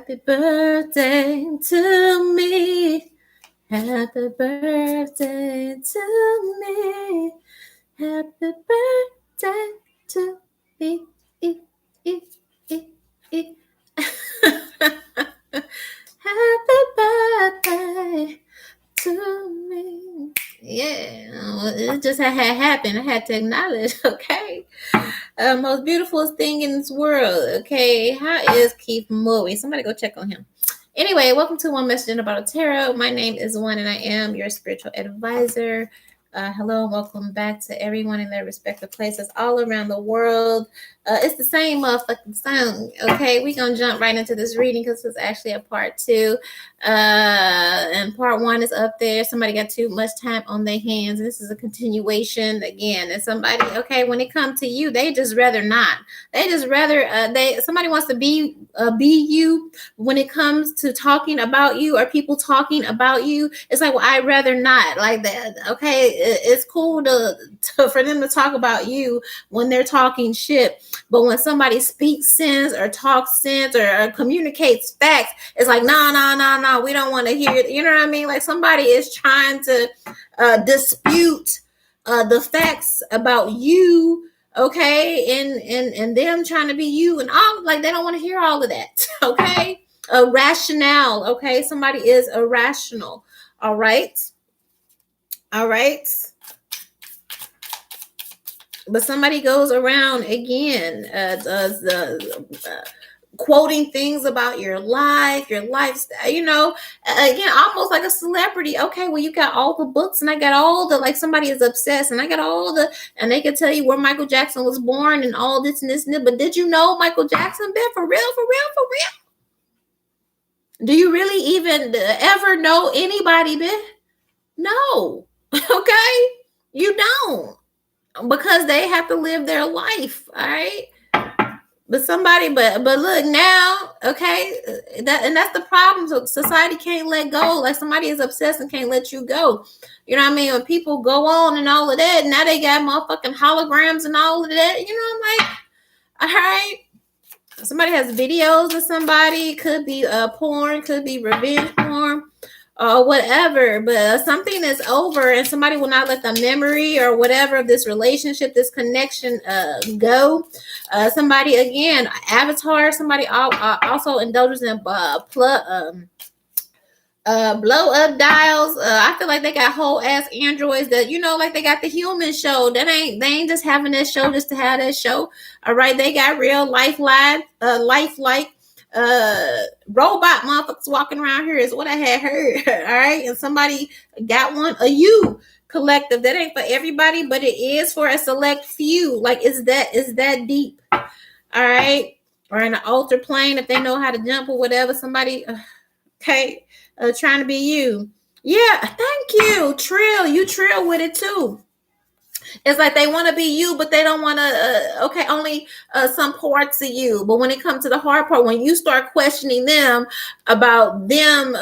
Happy birthday to me. Happy birthday to me. Happy birthday to me. Happy birthday to me. Yeah, it just had happened. I had to acknowledge, okay? Most beautiful thing in this world, okay? How is Keith Murray? Somebody go check on him. Anyway, welcome to One Message in a Bottle Tarot. My name is One, and I am your spiritual advisor. Hello and welcome back to everyone in their respective places all around the world. It's the same motherfucking song, okay? We're going to jump right into this reading because it's actually a part 2. And part 1 is up there. Somebody got too much time on their hands. This is a continuation again. And somebody, okay, when it comes to you, they just rather not. They just rather, somebody wants to be you. When it comes to talking about you or people talking about you, it's like, well, I'd rather not like that. Okay, it's cool for them to talk about you when they're talking shit, but when somebody speaks sense or talks sense or communicates facts, it's like, no, we don't want to hear it. You know what I mean? Like somebody is trying to dispute the facts about you, okay, and them trying to be you and all, like they don't want to hear all of that, okay? Rationale, okay? Somebody is irrational, all right? But somebody goes around again, quoting things about your life, your lifestyle, you know, again, almost like a celebrity. Okay, well, you got all the books and I got all the, like somebody is obsessed and I got all the, and they can tell you where Michael Jackson was born and all this and this and that. But did you know Michael Jackson been for real? Do you really even ever know anybody been? No. Okay, you don't, because they have to live their life, all right? But somebody, but look now, okay, that's the problem. So society can't let go. Like somebody is obsessed and can't let you go. You know what I mean? When people go on and all of that, now they got motherfucking holograms and all of that. You know, I'm like, all right. Somebody has videos of somebody. Could be porn, could be revenge porn, or whatever. But something is over, and somebody will not let the memory or whatever of this relationship, this connection, go. Somebody again, avatar. Somebody also indulges in blow up dials. I feel like they got whole ass androids that, you know, like they got the human show. They ain't just having that show just to have that show. All right, they got real lifelike robot motherfuckers walking around here is what I had heard. All right, and somebody got one, a you collective that ain't for everybody, but it is for a select few. Like it's that deep. All right, or in an alter plane if they know how to jump or whatever. Somebody, okay. Trying to be you. Yeah, thank you. Trill. You trill with it too. It's like they want to be you, but they don't want to, only some parts of you. But when it comes to the hard part, when you start questioning them about them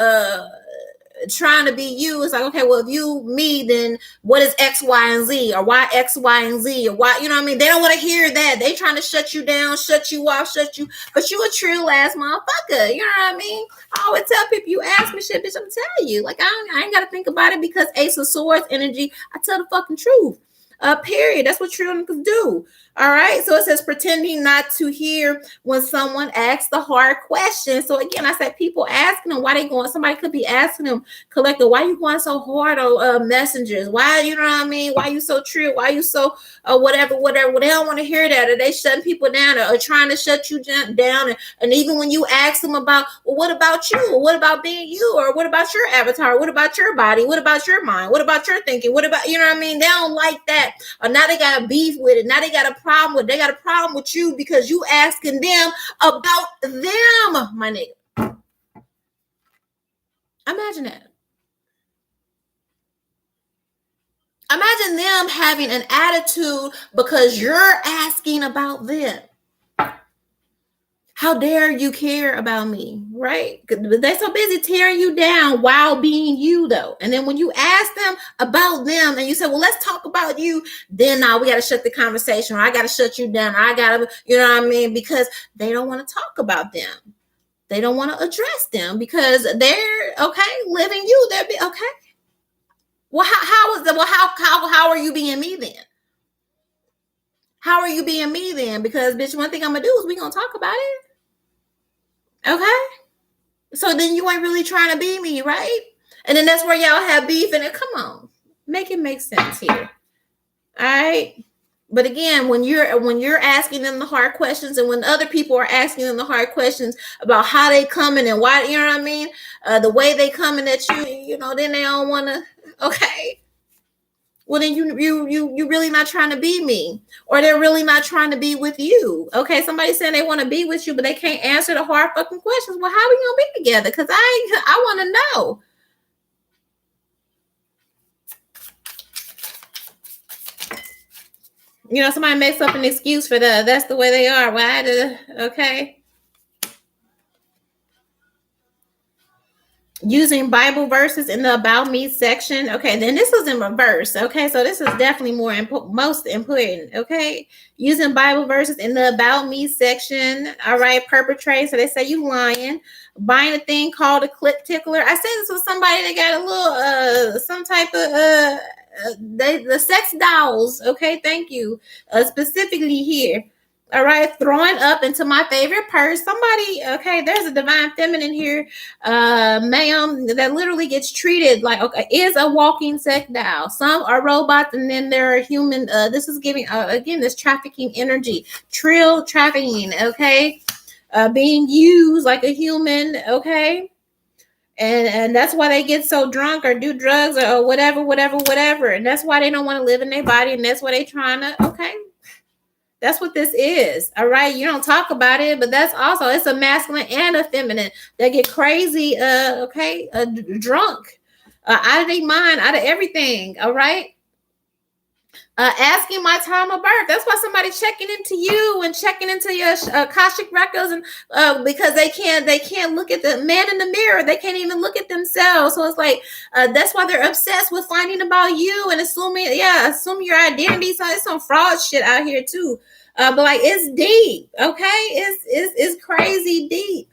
trying to be you, it's like, okay, well, if you me, then what is X, Y, and Z, or why X, Y, and Z, or why, you know what I mean? They don't want to hear that. They trying to shut you down, shut you off, but you a true ass motherfucker. You know what I mean? I always tell people, you ask me shit, bitch, I'm telling you. Like, I ain't got to think about it, because Ace of Swords energy, I tell the fucking truth. Period. That's what true niggas do. All right. So it says pretending not to hear when someone asks the hard question. So again, I said people asking them why they going. Somebody could be asking them, collector, why you going so hard on messengers? Why, you know what I mean? Why you so true? Why you so whatever? Well, they don't want to hear that. Or they shutting people down or trying to shut you down. And even when you ask them about, well, what about you? Or what about being you? Or what about your avatar? What about your body? What about your mind? What about your thinking? What about, you know what I mean? They don't like that. Or now they got a beef with it. Now they got a problem with it. They got a problem with you because you asking them about them, my nigga. Imagine that. Imagine them having an attitude because you're asking about them. How dare you care about me, right? They're so busy tearing you down while being you, though. And then when you ask them about them and you say, well, let's talk about you, then now we got to shut the conversation, or I got to shut you down, or I got to, you know what I mean? Because they don't want to talk about them. They don't want to address them because they're okay living you. They're okay. Well, how is that? Well, how are you being me then? How are you being me then? Because bitch, one thing I'm gonna do is we gonna talk about it. Okay. So then you ain't really trying to be me, right? And then that's where y'all have beef. And then come on, make it make sense here. All right. But again, when you're asking them the hard questions, and when other people are asking them the hard questions about how they coming and why, you know what I mean, the way they coming at you, you know, then they don't want to. Okay, well then you really not trying to be me, or they're really not trying to be with you. Okay, somebody saying they want to be with you, but they can't answer the hard fucking questions. Well, how we gonna be together? Because I want to know. You know, somebody makes up an excuse for that's the way they are. Why? Okay. Using Bible verses in the About Me section. Okay, then this was in reverse. Okay, so this is definitely most important. Okay, using Bible verses in the About Me section. All right, perpetrate. So they say you lying. Buying a thing called a clip tickler. I said this was somebody that got a little some type of the sex dolls. Okay, thank you. Specifically here. All right, throwing up into my favorite purse. Somebody, okay, there's a divine feminine here, ma'am, that literally gets treated like, okay, is a walking sex doll. Some are robots, and then there are human. This is giving again this trafficking energy, trill trafficking. Okay, being used like a human. Okay. And that's why they get so drunk or do drugs or whatever. And that's why they don't want to live in their body. And that's why they trying to, okay. That's what this is. All right. You don't talk about it, but that's also, it's a masculine and a feminine that get crazy, drunk, out of their mind, out of everything. All right. Asking my time of birth. That's why somebody checking into you and checking into your Akashic records, and because they can't look at the man in the mirror. They can't even look at themselves. So it's like that's why they're obsessed with finding about you and assuming your identity. So it's some fraud shit out here too. But like it's deep. Okay, it's crazy deep.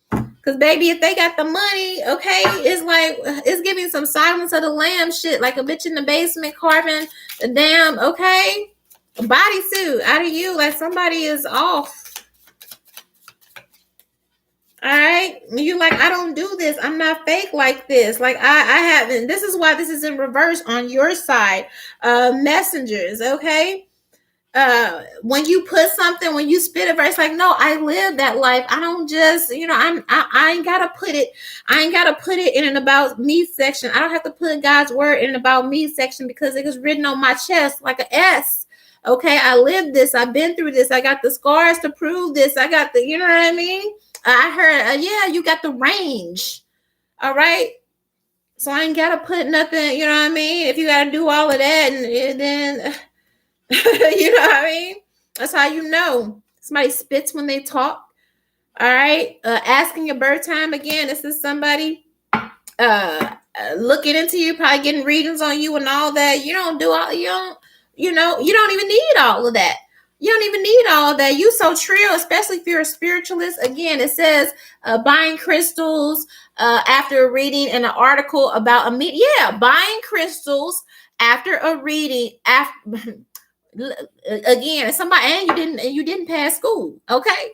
Because baby, if they got the money, okay, it's like it's giving some Silence of the Lambs shit, like a bitch in the basement carving the damn bodysuit out of you, like somebody is off. All right, you like, I don't do this. I'm not fake like this. Like I haven't. This is why this is in reverse on your side. Messengers, okay. When you put something, when you spit a verse, like, no, I live that life. I don't just, I ain't gotta put it in an about me section. I don't have to put God's word in an about me section because it was written on my chest like an S. Okay, I lived this. I've been through this. I got the scars to prove this. I got the, you know what I mean? I heard, yeah, you got the range. All right. So I ain't gotta put nothing, you know what I mean? If you gotta do all of that, and then you know what I mean? That's how you know. Somebody spits when they talk. All right. Asking your birth time again. This is somebody looking into you, probably getting readings on you and all that. You don't even need all of that. You don't even need all of that. You so trill, especially if you're a spiritualist. Again, it says buying crystals after reading an article about buying crystals after a reading again, somebody, and you didn't pass school. Okay,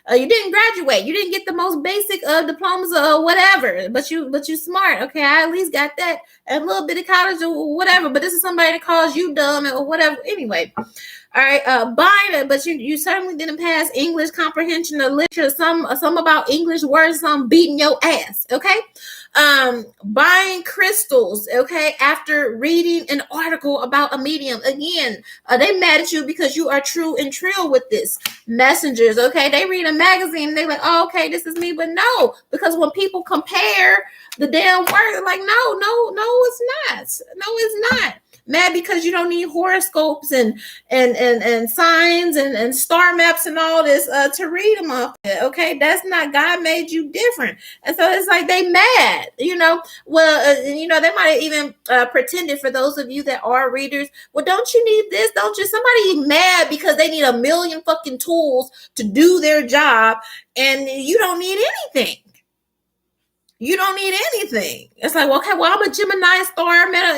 you didn't graduate. You didn't get the most basic diplomas or whatever. But you smart. Okay, I at least got that, a little bit of college or whatever. But this is somebody that calls you dumb or whatever. Anyway, all right, buying it, but you certainly didn't pass English comprehension or literature. Some about English words. Some beating your ass. Okay. Buying crystals, okay, after reading an article about a medium. Again, they mad at you because you are true and trill with this. Messengers, okay, they read a magazine and they like, oh, okay, this is me. But no, because when people compare the damn word, like, no, it's not. No, it's not. Mad because you don't need horoscopes and signs and star maps and all this to read them off. Okay, that's not, God made you different, and so it's like they mad. Well, they might have even pretended, for those of you that are readers. Well, don't you need this? Don't you? Somebody mad because they need a million fucking tools to do their job, and you don't need anything. You don't need anything. It's like, okay, well, I'm a Gemini star, man.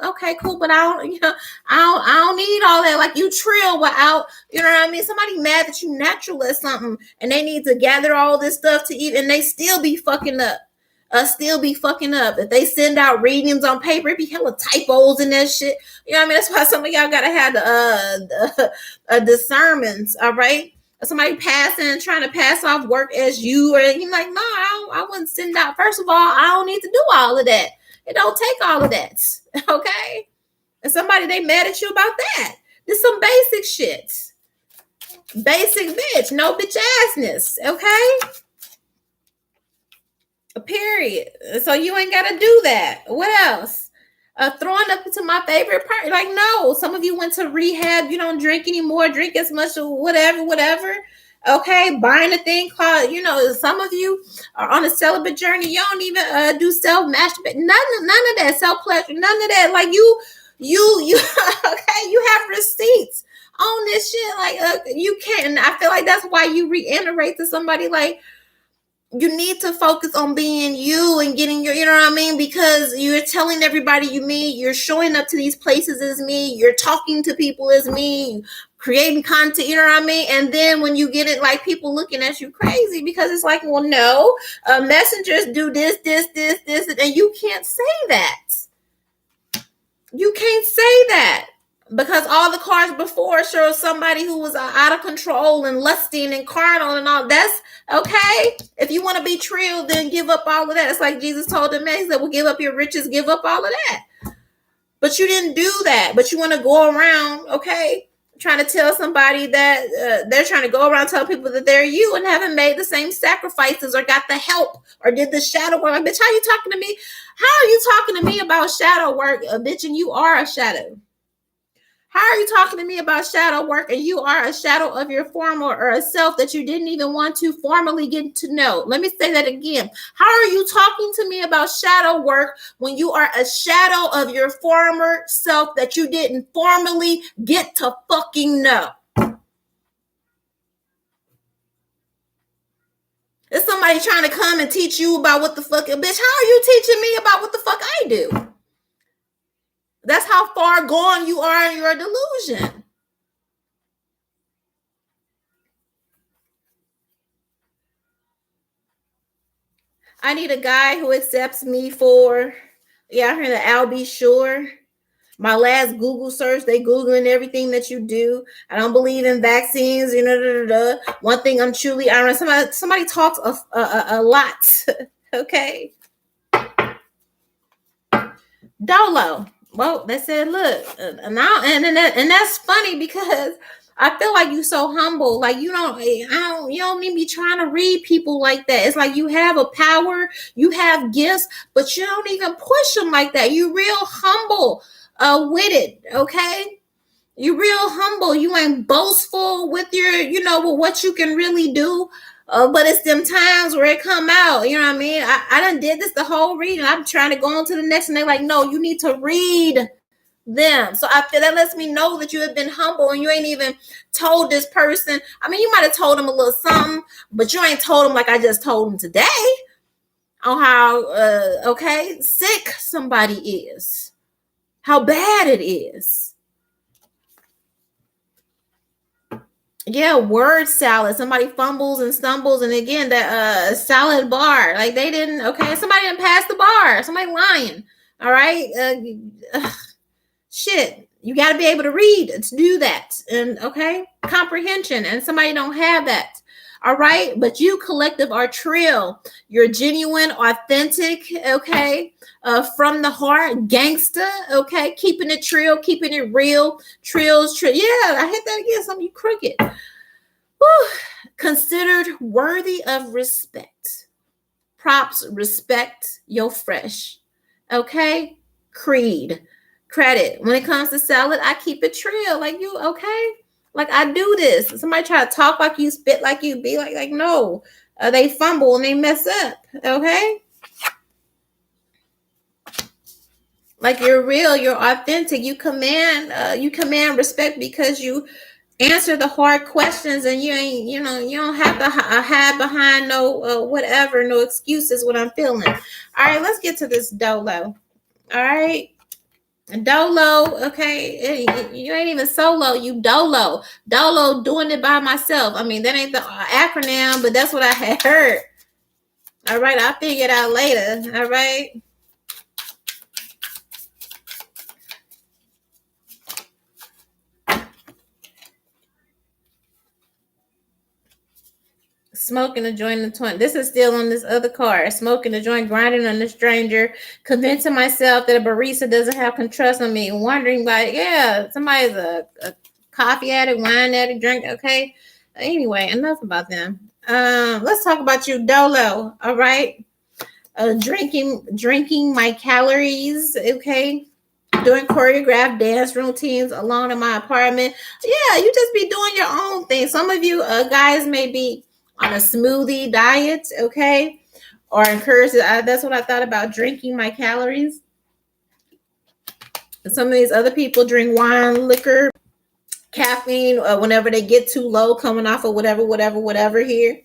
Okay, cool, but I don't need all that. Like, you trill without, you know what I mean? Somebody mad that you natural at something, and they need to gather all this stuff to eat, and they still be fucking up. If they send out readings on paper, it be hella typos in that shit. You know what I mean? That's why some of y'all gotta have the discernments. All right. Somebody passing, trying to pass off work as you, or you're like, no, I wouldn't send out. First of all, I don't need to do all of that. It don't take all of that. Okay. And somebody, they mad at you about that. This some basic shit. Basic bitch. No bitch assness. Okay. A period. So you ain't got to do that. What else? Throwing up into my favorite part. Like, no, some of you went to rehab. You don't drink anymore, drink as much or whatever. Okay, buying a thing called, some of you are on a celibate journey. You don't even do self-masturbate. None of that. Self-pleasure. None of that. Like, you okay, you have receipts on this shit. Like, you can't. And I feel like that's why you reiterate to somebody, like, you need to focus on being you and getting your, you know what I mean? Because you're telling everybody you meet, you're showing up to these places as me, you're talking to people as me, creating content, you know what I mean? And then when you get it, like, people looking at you crazy, because it's like, well, no, messengers do this, and you can't say that. You can't say that. Because all the cards before show somebody who was out of control and lusting and carnal and all. That's okay. If you want to be true, then give up all of that. It's like Jesus told the man, he said, well, give up your riches, give up all of that. But you didn't do that. But you want to go around, okay, trying to tell somebody that they're trying to go around telling people that they're you and haven't made the same sacrifices or got the help or did the shadow work. Like, bitch, how are you talking to me? How are you talking to me about shadow work, bitch, and you are a shadow? How are you talking to me about shadow work and you are a shadow of your former or a self that you didn't even want to formally get to know? Let me say that again. How are you talking to me about shadow work when you are a shadow of your former self that you didn't formally get to fucking know? Is somebody trying to come and teach you about what the fuck? Bitch, how are you teaching me about what the fuck I do? That's how far gone you are in your delusion. I need a guy who accepts me for, I heard that I'll be sure. My last Google search, they Googling everything that you do. I don't believe in vaccines, One thing I'm truly, I don't know, somebody talks a lot, okay? Dolo. Well, they said, look, and that's funny because I feel like you're so humble. Like, you don't need to be trying to read people like that. It's like you have a power, you have gifts, but you don't even push them like that. You real humble with it, okay? You real humble. You ain't boastful with your, with what you can really do. But it's them times where it come out, you know what I mean? I done did this the whole reading. I'm trying to go on to the next, and they're like, no, you need to read them. So I feel that lets me know that you have been humble and you ain't even told this person. I mean, you might have told them a little something, but you ain't told them like I just told them today on how, sick somebody is, how bad it is. Yeah, word salad. Somebody fumbles and stumbles, and again, that salad bar. Like, they didn't. Okay, somebody didn't pass the bar. Somebody lying. All right, shit. You got to be able to read to do that, and comprehension. And somebody don't have that. All right, but you collective are trill. You're genuine, authentic. Okay, from the heart, gangsta. Okay, keeping it trill, keeping it real. Trills, trill. Yeah, I hit that again. Some of you crooked. Whew. Considered worthy of respect. Props, respect, yo fresh. Okay, creed. credit. When it comes to salad, I keep it real. Like, you okay? Like, I do this. Somebody try to talk like you, spit like you, be like no. They fumble and they mess up. Okay? Like, you're real, you're authentic. You command respect because you answer the hard questions, and you ain't, you don't have to hide behind no whatever, no excuses what I'm feeling. All right, let's get to this dolo. All right. Dolo, okay, you ain't even solo, you dolo. Dolo, doing it by myself. I mean, that ain't the acronym, but that's what I had heard. All right, I'll figure it out later. All right. Smoking a joint in the 20. This is still on this other card. Smoking a joint, grinding on a stranger, convincing myself that a barista doesn't have trust on me, wondering like, yeah, somebody's a coffee addict, wine addict, drink. Okay. Anyway, enough about them. Let's talk about you, Dolo. All right. Drinking my calories. Okay. Doing choreographed dance routines alone in my apartment. Yeah, you just be doing your own thing. Some of you guys may be on a smoothie diet, okay, or encourage. That's what I thought about, drinking my calories. And some of these other people drink wine, liquor, caffeine whenever they get too low, coming off of whatever here.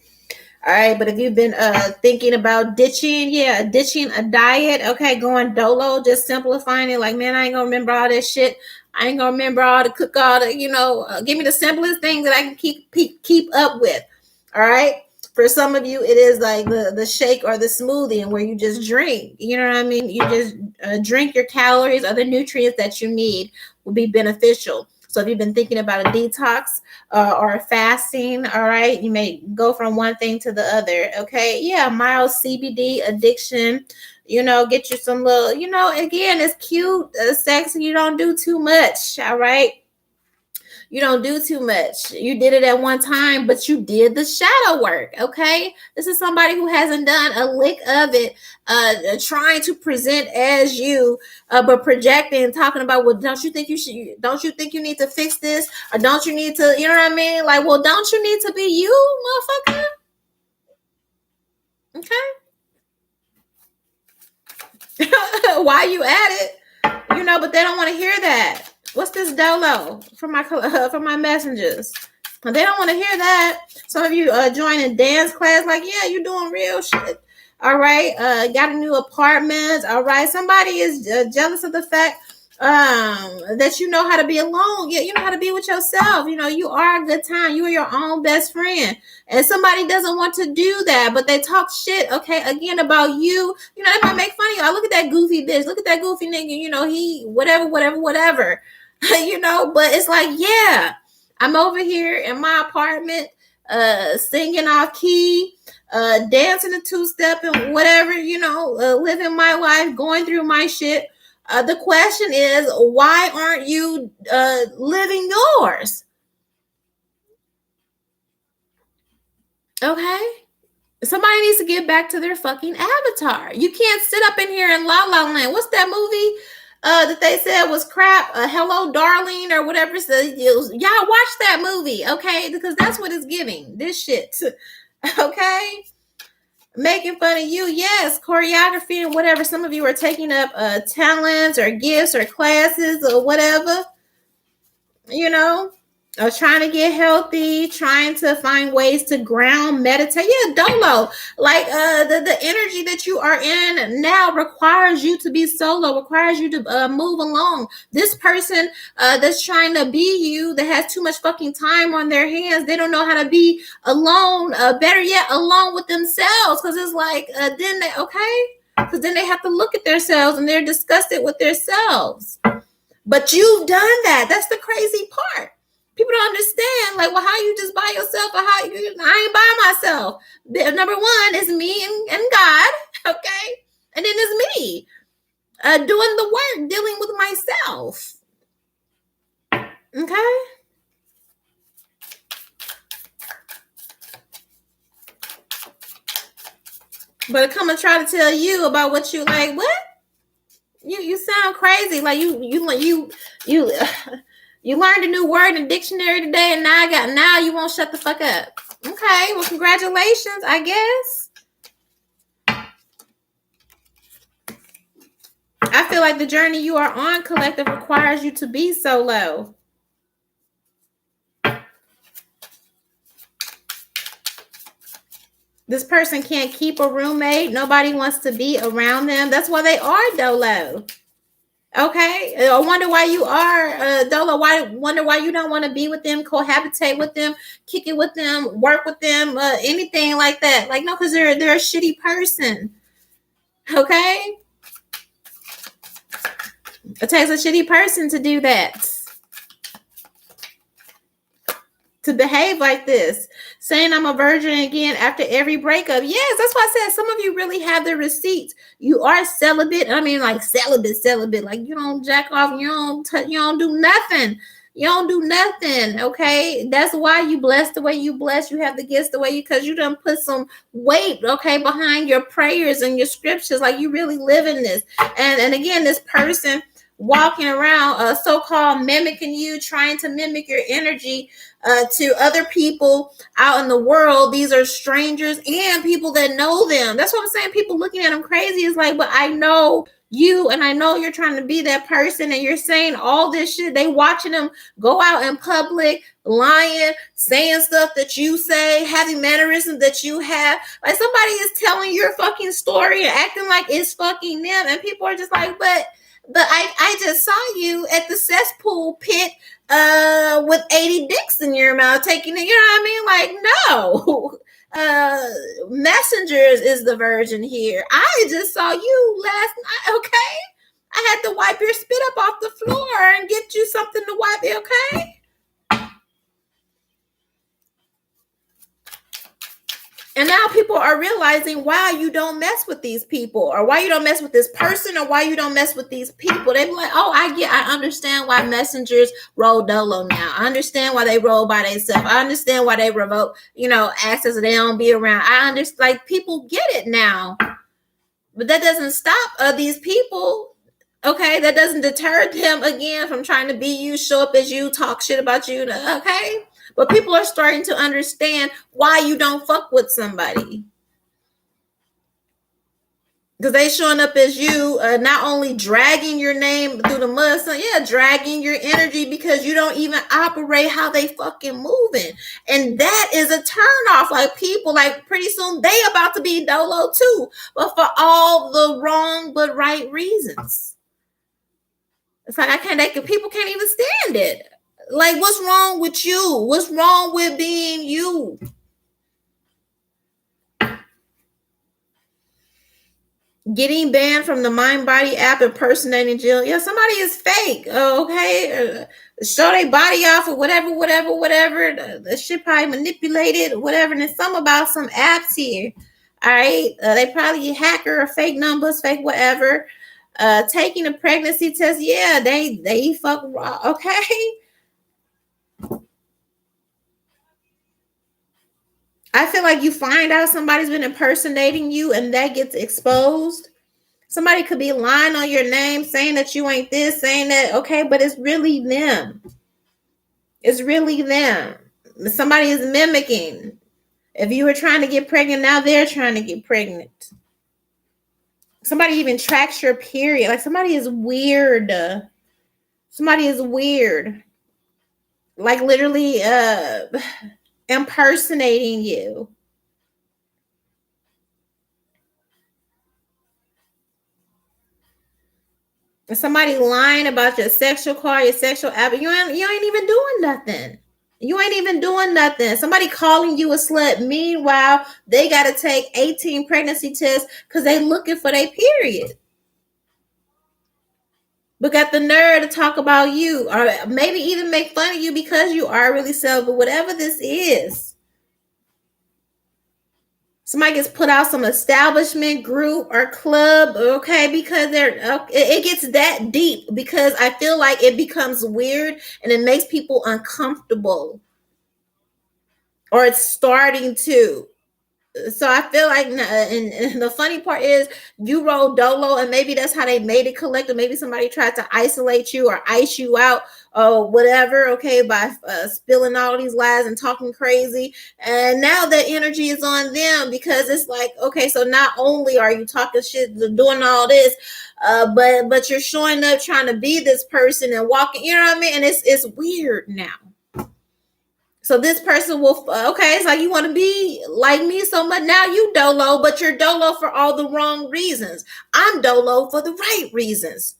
All right, but if you've been thinking about ditching a diet, okay, going dolo, just simplifying it. Like, man, I ain't gonna remember all that shit. I ain't gonna remember all the cook all the, give me the simplest things that I can keep up with. All right. For some of you, it is like the shake or the smoothie, and where you just drink. You know what I mean? You just drink your calories or the nutrients that you need will be beneficial. So if you've been thinking about a detox or fasting, all right, you may go from one thing to the other. Okay. Yeah. Mild CBD addiction, get you some little, again, it's cute, sexy. You don't do too much. All right. You don't do too much. You did it at one time, but you did the shadow work. Okay. This is somebody who hasn't done a lick of it, trying to present as you, but projecting and talking about, well, don't you think you need to fix this? Or don't you need to, you know what I mean? Like, well, don't you need to be you, motherfucker? Okay. Why you at it? But they don't want to hear that. What's this dolo from my messengers? They don't want to hear that. Some of you joining dance class, like, yeah, you're doing real shit. All right, got a new apartment. All right, somebody is jealous of the fact that you know how to be alone. Yeah, you know how to be with yourself. You are a good time. You are your own best friend. And somebody doesn't want to do that, but they talk shit, okay, again, about you. They might make fun of you. Oh, look at that goofy bitch. Look at that goofy nigga. He whatever. But it's like, yeah, I'm over here in my apartment, singing off key, dancing a two-step and whatever, living my life, going through my shit. The question is, why aren't you living yours? Okay. Somebody needs to get back to their fucking avatar. You can't sit up in here in La La Land. What's that movie that they said was crap? Hello, Darling, or whatever. Y'all watch that movie, okay? Because that's what it's giving. This shit, okay? Making fun of you, yes. Choreography and whatever. Some of you are taking up talents or gifts or classes or whatever. Trying to get healthy, trying to find ways to ground, meditate. Yeah, dolo. Like the energy that you are in now requires you to be solo, requires you to move along. This person that's trying to be you, that has too much fucking time on their hands, they don't know how to be alone. Better yet, alone with themselves. Because it's like, then they, okay? Because then they have to look at themselves and they're disgusted with themselves. But you've done that. That's the crazy part. People don't understand, like, well, how you just by yourself, or how I ain't by myself. Number one is me and God, okay? And then it's me doing the work, dealing with myself, okay? But I come and try to tell you about what you like, what? You sound crazy. Like you you learned a new word in the dictionary today, and now you won't shut the fuck up. Okay, well, congratulations, I guess. I feel like the journey you are on, collective, requires you to be solo. This person can't keep a roommate. Nobody wants to be around them. That's why they are dolo. Okay, I wonder why you are dolo. Wonder why you don't want to be with them, cohabitate with them, kick it with them, work with them, anything like that. Like, no, because they're a shitty person. Okay, it takes a shitty person to do that. To behave like this, saying I'm a virgin again after every breakup. Yes, that's why I said some of you really have the receipts. You are celibate. I mean, like celibate. Like, you don't jack off. You don't do nothing. You don't do nothing. Okay, that's why you blessed the way you bless. You have the gifts the way you, because you done put some weight, okay, behind your prayers and your scriptures. Like, you really live in this. And again, this person walking around so-called mimicking you, trying to mimic your energy to other people out in the world. These are strangers and people that know them. That's what I'm saying. People looking at them crazy is like, but I know you, and I know you're trying to be that person, and you're saying all this shit. They watching them go out in public, lying, saying stuff that you say, having mannerisms that you have. Like, somebody is telling your fucking story and acting like it's fucking them, and people are just like, but I just saw you at the cesspool pit with 80 dicks in your mouth taking it. You know what I mean? Like, no. Messengers is the virgin here. I just saw you last night, okay? I had to wipe your spit up off the floor and get you something to wipe it, okay? And now people are realizing why you don't mess with these people, or why you don't mess with this person, or why you don't mess with these people. They be like, oh, I understand why messengers roll dolo now. I understand why they roll by themselves. I understand why they revoke, access they don't be around. I understand, like, people get it now. But that doesn't stop these people. Okay, that doesn't deter them again from trying to be you, show up as you, talk shit about you. Okay. But people are starting to understand why you don't fuck with somebody. Because they showing up as you, not only dragging your name through the mud, dragging your energy, because you don't even operate how they fucking moving. And that is a turn off. Like, people, like, pretty soon they about to be dolo too, but for all the wrong but right reasons. It's like, people can't even stand it. Like, what's wrong with you? What's wrong with being you? Getting banned from the Mind Body app, impersonating Jill. Yeah, somebody is fake. Okay. Show their body off or whatever. The shit probably manipulated, whatever. And there's some about some apps here. All right. They probably hacker or fake numbers, fake whatever. Taking a pregnancy test. Yeah, they fuck raw. Okay. I feel like you find out somebody's been impersonating you and that gets exposed. Somebody could be lying on your name, saying that you ain't this, saying that, okay, but it's really them. It's really them. Somebody is mimicking. If you were trying to get pregnant, now they're trying to get pregnant. Somebody even tracks your period. Like, somebody is weird. Somebody is weird. Like, literally impersonating you. Somebody lying about your sexual card, your sexual habit. You ain't even doing nothing. You ain't even doing nothing. Somebody calling you a slut. Meanwhile, they got to take 18 pregnancy tests because they looking for their period. But got the nerve to talk about you, or maybe even make fun of you because you are really celibate. Whatever this is. Somebody gets put out some establishment, group, or club, okay, because it gets that deep, because I feel like it becomes weird and it makes people uncomfortable, or it's starting to. So I feel like, and the funny part is, you roll dolo, and maybe that's how they made it collective. Maybe somebody tried to isolate you or ice you out or whatever, okay, by spilling all these lies and talking crazy. And now the energy is on them, because it's like, okay, so not only are you talking shit, doing all this, but you're showing up trying to be this person and walking, you know what I mean? And it's weird now. So this person will, okay, it's like, you want to be like me so much. Now you dolo, but you're dolo for all the wrong reasons. I'm dolo for the right reasons.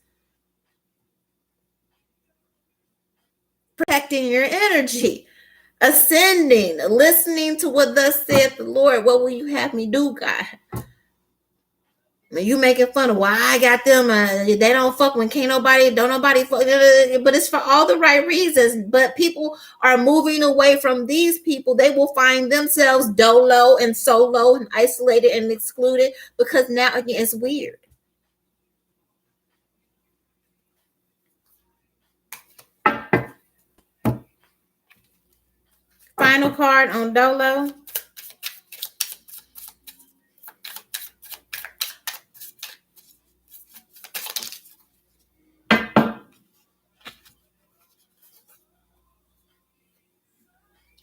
Protecting your energy, ascending, listening to what thus saith the Lord. What will you have me do, God? You making fun of why I got them. They don't fuck when can't nobody, don't nobody fuck. But it's for all the right reasons. But people are moving away from these people. They will find themselves dolo and solo and isolated and excluded, because now again it's weird. Final card on dolo.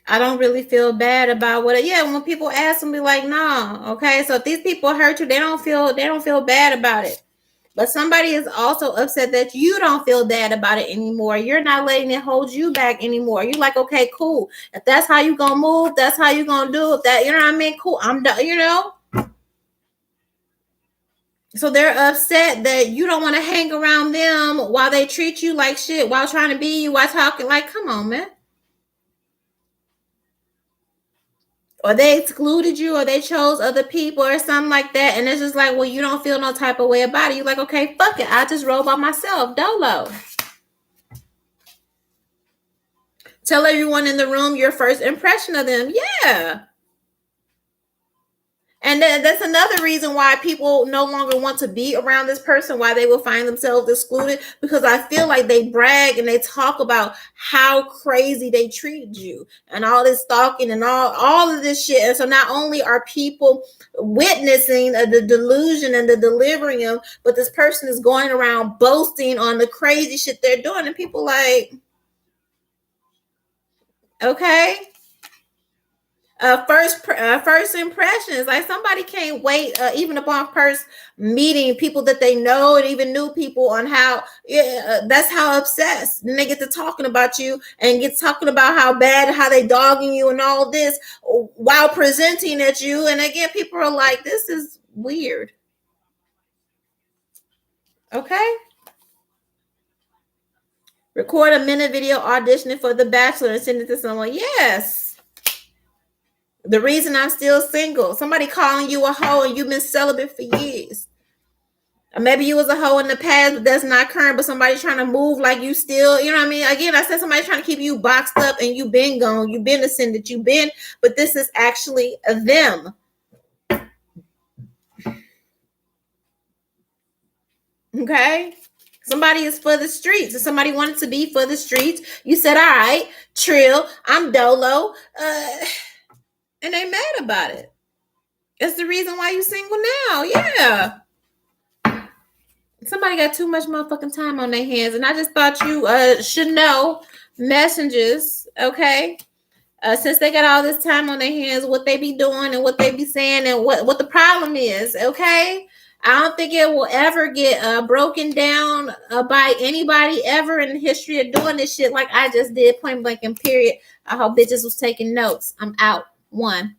I don't really feel bad about what. Yeah, when people ask me, like, nah, okay. So if these people hurt you, they don't feel bad about it. But somebody is also upset that you don't feel bad about it anymore. You're not letting it hold you back anymore. You're like, okay, cool. If that's how you gonna move, that's how you gonna do it. That, you know what I mean? Cool. I'm done. You know. So they're upset that you don't want to hang around them while they treat you like shit, while trying to be you, while talking like, come on, man. Or they excluded you, or they chose other people or something like that. And it's just like, well, you don't feel no type of way about it. You're like, okay, fuck it. I just roll by myself. Dolo. Tell everyone in the room your first impression of them. Yeah. And then that's another reason why people no longer want to be around this person, why they will find themselves excluded, because I feel like they brag and they talk about how crazy they treated you and all this stalking and all of this shit. And so not only are people witnessing the delusion and the delirium, but this person is going around boasting on the crazy shit they're doing. And people like, okay. First impressions, like somebody can't wait even upon first meeting people that they know and even new people on how, yeah, that's how obsessed. Then they get to talking about you and get talking about how bad, how they dogging you and all this while presenting at you. And again, people are like, this is weird. Okay. Record a minute video auditioning for The Bachelor and send it to someone. Yes. The reason I'm still single. Somebody calling you a hoe and you've been celibate for years. Or maybe you was a hoe in the past, but that's not current. But somebody trying to move like you still, you know what I mean? Again, I said somebody trying to keep you boxed up and you been gone. You've been ascended. You've been, but this is actually them. Okay? Somebody is for the streets. If somebody wanted to be for the streets, you said, all right, Trill, I'm dolo. And they mad about it. That's the reason why you single now. Yeah. Somebody got too much motherfucking time on their hands, and I just thought you should know, messengers, okay? Since they got all this time on their hands, what they be doing and what they be saying and what the problem is, okay? I don't think it will ever get broken down by anybody ever in the history of doing this shit like I just did, point blank and period. I hope bitches was taking notes. I'm out. 1.